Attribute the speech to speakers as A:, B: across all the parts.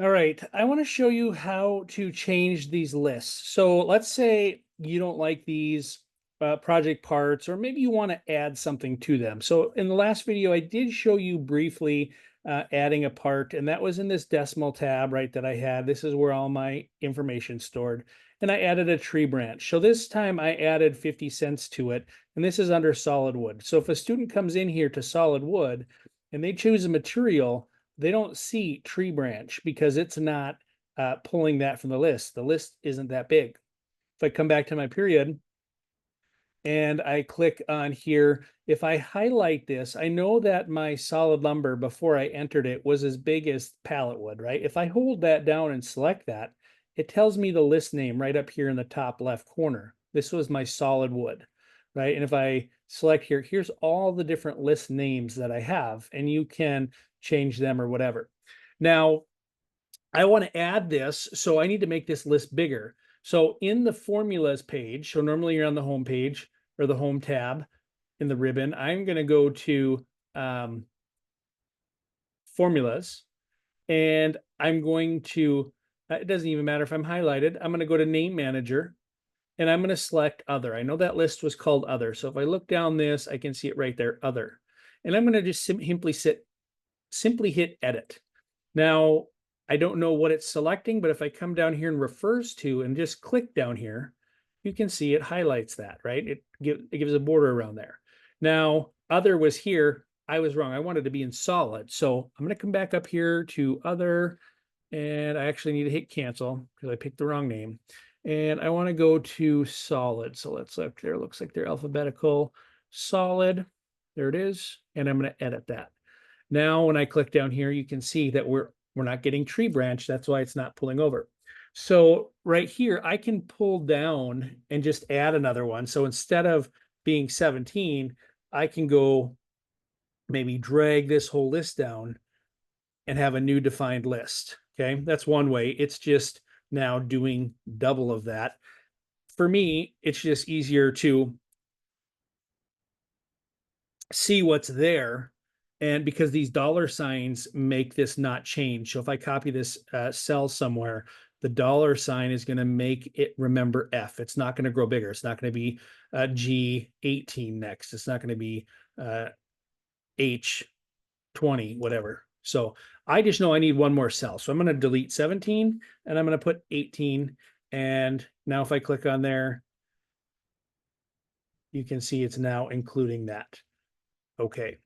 A: All right, I want to show you how to change these lists. So let's say you don't like these project parts, or maybe you want to add something to them. So in the last video, I did show you briefly adding a part, and that was in this decimal tab, right, that I had. This is where all my information stored. And I added a tree branch. So this time I added 50 cents to it, and this is under solid wood. So if a student comes in here to solid wood and they choose a material, they don't see tree branch because it's not pulling that from the list. The list isn't that big. If I come back to my period and I click on here, if I highlight this, I know that my solid lumber before I entered it was as big as pallet wood, right? If I hold that down and select that, it tells me the list name right up here in the top left corner. This was my solid wood, right? And if I select here, here's all the different list names that I have, and you can change them or whatever. Now, I want to add this, so I need to make this list bigger. So in the formulas page, so normally you're on the home page or the home tab in the ribbon, I'm going to go to formulas, and I'm going to, it doesn't even matter if I'm highlighted, I'm going to go to name manager, and I'm going to select other. I know that list was called other. So if I look down this, I can see it right there, other. And I'm going to just simply hit edit. Now, I don't know what it's selecting, but if I come down here and refers to and just click down here, you can see it highlights that, right? It gives a border around there. Now, other was here. I was wrong. I wanted to be in solid. So I'm going to come back up here to other, and I actually need to hit cancel because I picked the wrong name. And I want to go to solid. So let's look there. Looks like they're alphabetical. Solid. There it is. And I'm going to edit that. Now, when I click down here, you can see that we're not getting tree branch. That's why it's not pulling over. So right here, I can pull down and just add another one. So instead of being 17, I can go maybe drag this whole list down and have a new defined list. Okay, that's one way. It's just now doing double of that. For me, it's just easier to see what's there. And because these dollar signs make this not change. So if I copy this cell somewhere, the dollar sign is going to make it remember F. It's not going to grow bigger. It's not going to be G18 next. It's not going to be H20, whatever. So I just know I need one more cell. So I'm going to delete 17 and I'm going to put 18. And now if I click on there, you can see it's now including that. Okay.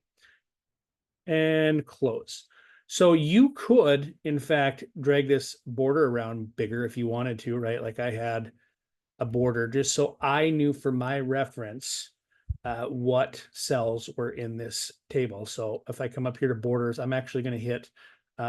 A: And close. So you could, in fact, drag this border around bigger if you wanted to, right? Like I had a border just so I knew for my reference what cells were in this table. So if I come up here to borders, I'm actually going to hit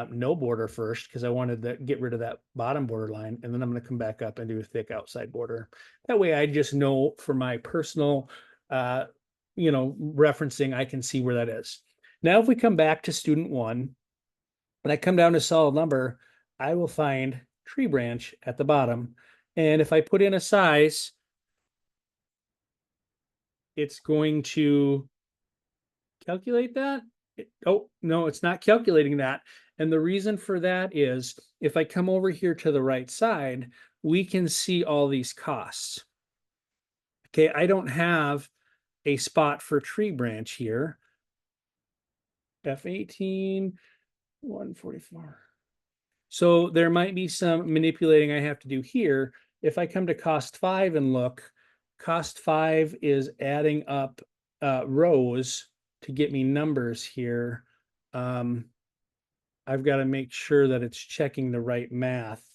A: no border first because I wanted to get rid of that bottom border line. And then I'm going to come back up and do a thick outside border. That way I just know for my personal, referencing, I can see where that is. Now, if we come back to student one, and I come down to solid number, I will find tree branch at the bottom. And if I put in a size, it's going to calculate that. Oh, no, it's not calculating that. And the reason for that is if I come over here to the right side, we can see all these costs. Okay, I don't have a spot for tree branch here. F18, 144. So there might be some manipulating I have to do here. If I come to cost 5 and look, cost 5 is adding up rows to get me numbers here. I've got to make sure that it's checking the right math.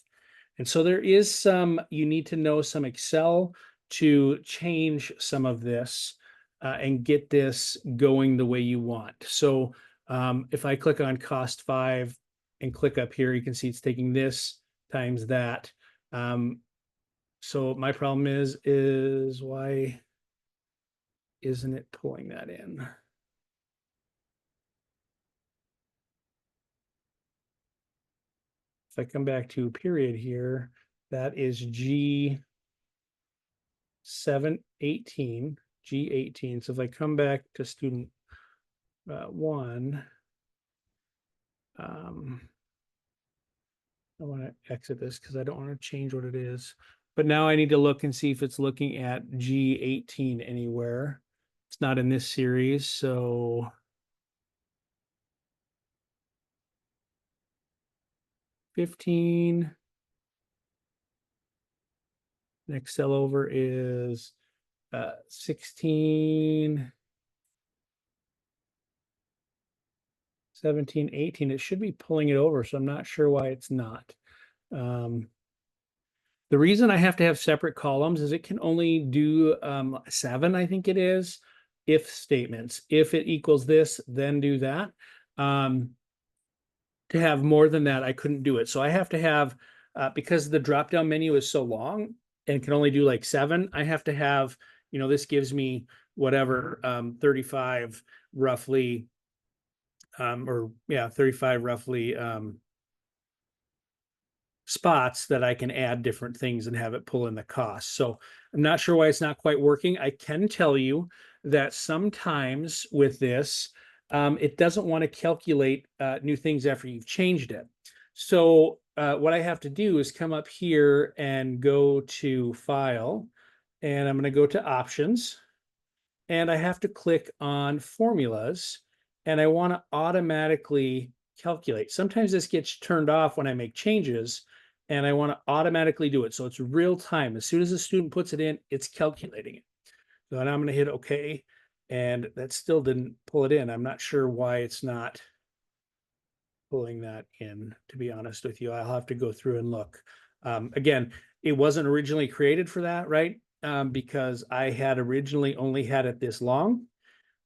A: And so there is some, you need to know some Excel to change some of this and get this going the way you want. So if I click on cost 5 and click up here, you can see it's taking this times that. So my problem is why isn't it pulling that in? If I come back to period here, that is G718, G18. So if I come back to student one, I want to exit this because I don't want to change what it is. But now I need to look and see if it's looking at G18 anywhere. It's not in this series, so 15. Next cell over is 16, 17, 18. It should be pulling it over, so I'm not sure why it's not. The reason I have to have separate columns is it can only do 7, I think it is, if statements. If it equals this, then do that. To have more than that, I couldn't do it. So I have to have, because the drop-down menu is so long and can only do like 7, I have to have, this gives me whatever, 35 roughly, 35 roughly spots that I can add different things and have it pull in the cost. So I'm not sure why it's not quite working. I can tell you that sometimes with this, it doesn't want to calculate new things after you've changed it. So what I have to do is come up here and go to File, and I'm going to go to Options, and I have to click on Formulas, and I want to automatically calculate. Sometimes this gets turned off when I make changes, and I want to automatically do it. So it's real time. As soon as the student puts it in, it's calculating it. So then I'm going to hit OK, and that still didn't pull it in. I'm not sure why it's not pulling that in, to be honest with you. I'll have to go through and look. Again, it wasn't originally created for that, right? Because I had originally only had it this long.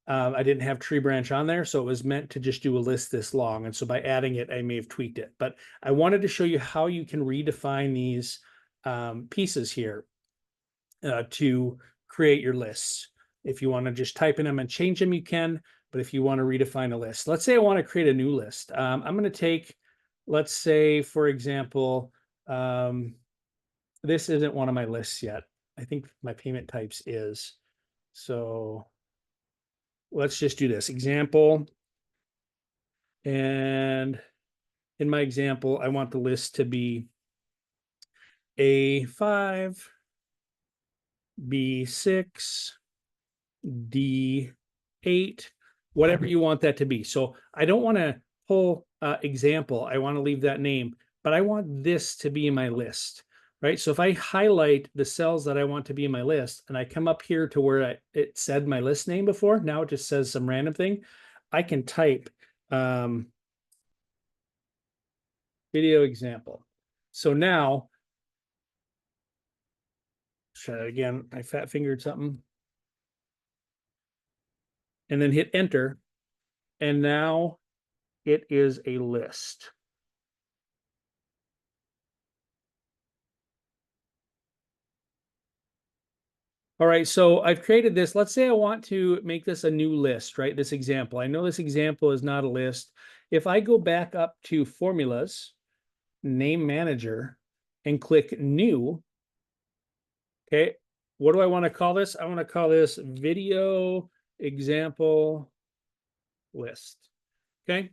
A: I didn't have tree branch on there, so it was meant to just do a list this long. And so by adding it, I may have tweaked it. But I wanted to show you how you can redefine these pieces here to create your lists. If you want to just type in them and change them, you can. But if you want to redefine a list, let's say I want to create a new list. I'm going to take, let's say, for example, this isn't one of my lists yet. I think my payment types is. So let's just do this example. And in my example, I want the list to be A5, B6, D8, whatever you want that to be. So I don't want to pull example. I want to leave that name, but I want this to be in my list, right? So if I highlight the cells that I want to be in my list and I come up here to where it said my list name before, now it just says some random thing, I can type video example. So now, try that again, I fat fingered something. And then hit enter. And now it is a list. All right, so I've created this. Let's say I want to make this a new list, right? This example. I know this example is not a list. If I go back up to Formulas, Name Manager, and click New, okay, what do I want to call this? I want to call this Video Example List, okay?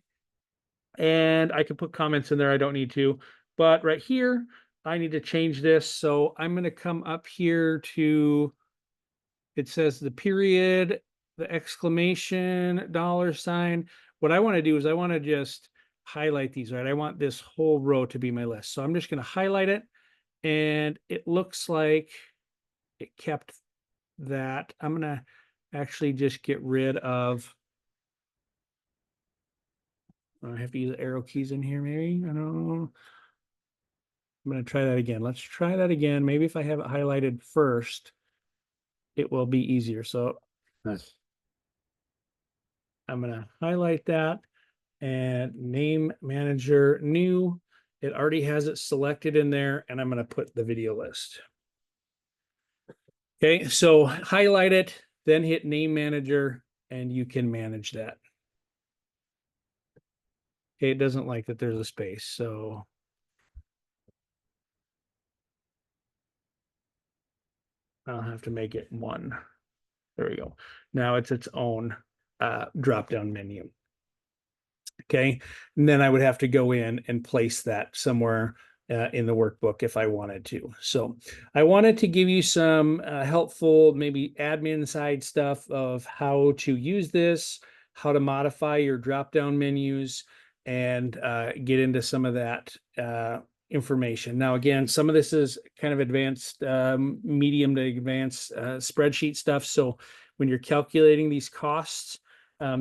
A: And I can put comments in there. I don't need to, but right here, I need to change this. So I'm going to come up here to, it says the period, the exclamation, $sign. What I want to do is I want to just highlight these, right? I want this whole row to be my list. So I'm just going to highlight it, and it looks like it kept that. I'm going to actually just get rid of, I have to use the arrow keys in here, maybe. I don't know. I'm going to try that again. Let's try that again. Maybe if I have it highlighted first, it will be easier. So I'm going to highlight that and name manager new. It already has it selected in there, and I'm going to put the video list. Okay, so highlight it, then hit name manager, and you can manage that. Okay, it doesn't like that there's a space, so I'll have to make it 1. There we go. Now it's its own drop-down menu. Okay, and then I would have to go in and place that somewhere in the workbook if I wanted to. So I wanted to give you some helpful, maybe admin side stuff of how to use this, how to modify your drop-down menus, and get into some of that information. Now, again, some of this is kind of advanced, medium to advanced spreadsheet stuff. So when you're calculating these costs,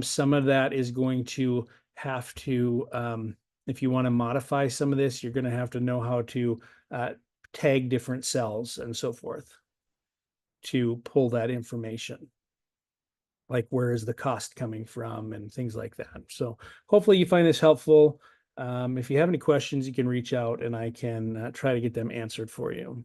A: some of that is going to have to, if you want to modify some of this, you're going to have to know how to tag different cells and so forth to pull that information. Like where is the cost coming from and things like that. So hopefully you find this helpful. If you have any questions, you can reach out and I can try to get them answered for you.